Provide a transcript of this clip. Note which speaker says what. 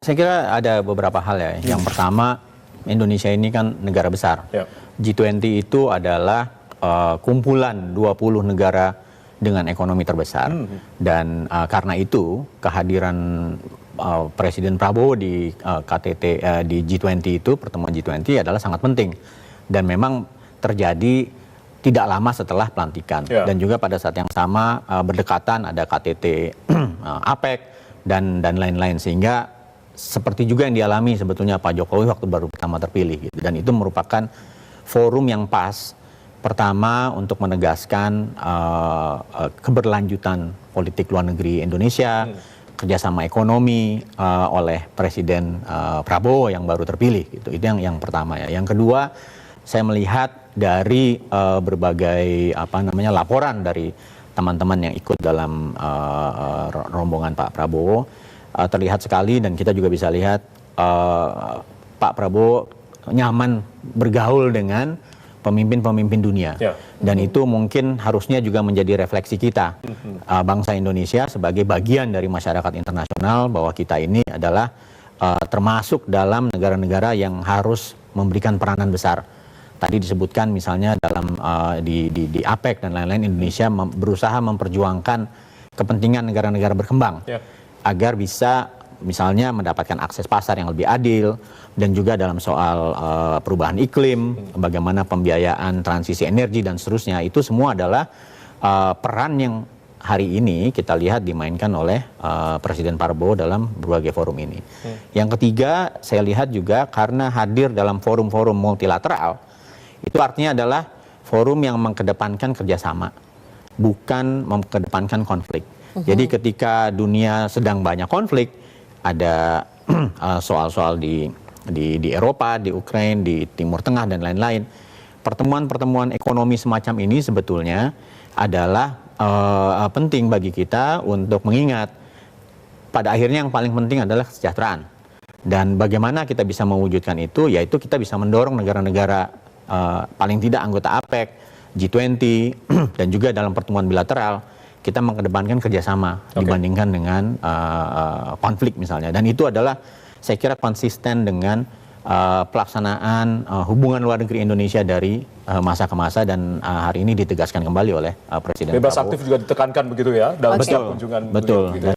Speaker 1: Saya kira ada beberapa hal ya. Yang pertama, Indonesia ini kan negara besar. G20 itu adalah kumpulan 20 negara dengan ekonomi terbesar. Dan karena itu kehadiran Presiden Prabowo di KTT di G20 itu, pertemuan G20 adalah sangat penting. Dan memang terjadi tidak lama setelah pelantikan. Dan juga pada saat yang sama berdekatan ada KTT APEC dan lain-lain, sehingga seperti juga yang dialami sebetulnya Pak Jokowi waktu baru pertama terpilih gitu. Dan itu merupakan forum yang pas pertama untuk menegaskan keberlanjutan politik luar negeri Indonesia, kerjasama ekonomi oleh Presiden Prabowo yang baru terpilih gitu. Itu yang pertama ya. Yang kedua, saya melihat dari berbagai laporan dari teman-teman yang ikut dalam rombongan Pak Prabowo, terlihat sekali, dan kita juga bisa lihat Pak Prabowo nyaman bergaul dengan pemimpin-pemimpin dunia. Dan itu mungkin harusnya juga menjadi refleksi kita, bangsa Indonesia sebagai bagian dari masyarakat internasional, bahwa kita ini adalah termasuk dalam negara-negara yang harus memberikan peranan besar. Tadi disebutkan misalnya dalam di APEC dan lain-lain, Indonesia berusaha memperjuangkan kepentingan negara-negara berkembang agar bisa misalnya mendapatkan akses pasar yang lebih adil, dan juga dalam soal perubahan iklim, bagaimana pembiayaan transisi energi dan seterusnya. Itu semua adalah peran yang hari ini kita lihat dimainkan oleh Presiden Prabowo dalam berbagai forum ini. Yang ketiga, saya lihat juga karena hadir dalam forum-forum multilateral, itu artinya adalah forum yang mengedepankan kerjasama, bukan mengedepankan konflik. Jadi ketika dunia sedang banyak konflik, ada soal-soal di Eropa, di Ukraina, di Timur Tengah dan lain-lain, pertemuan-pertemuan ekonomi semacam ini sebetulnya adalah penting bagi kita untuk mengingat pada akhirnya yang paling penting adalah kesejahteraan. Dan bagaimana kita bisa mewujudkan itu, yaitu kita bisa mendorong negara-negara paling tidak anggota APEC, G20, dan juga dalam pertemuan bilateral kita mengedepankan kerjasama dibandingkan dengan konflik misalnya. Dan itu adalah saya kira konsisten dengan pelaksanaan hubungan luar negeri Indonesia dari masa ke masa, dan hari ini ditegaskan kembali oleh Presiden
Speaker 2: Bebas
Speaker 1: Prabowo.
Speaker 2: aktif juga ditekankan begitu ya dalam setiap kunjungan.
Speaker 1: Betul.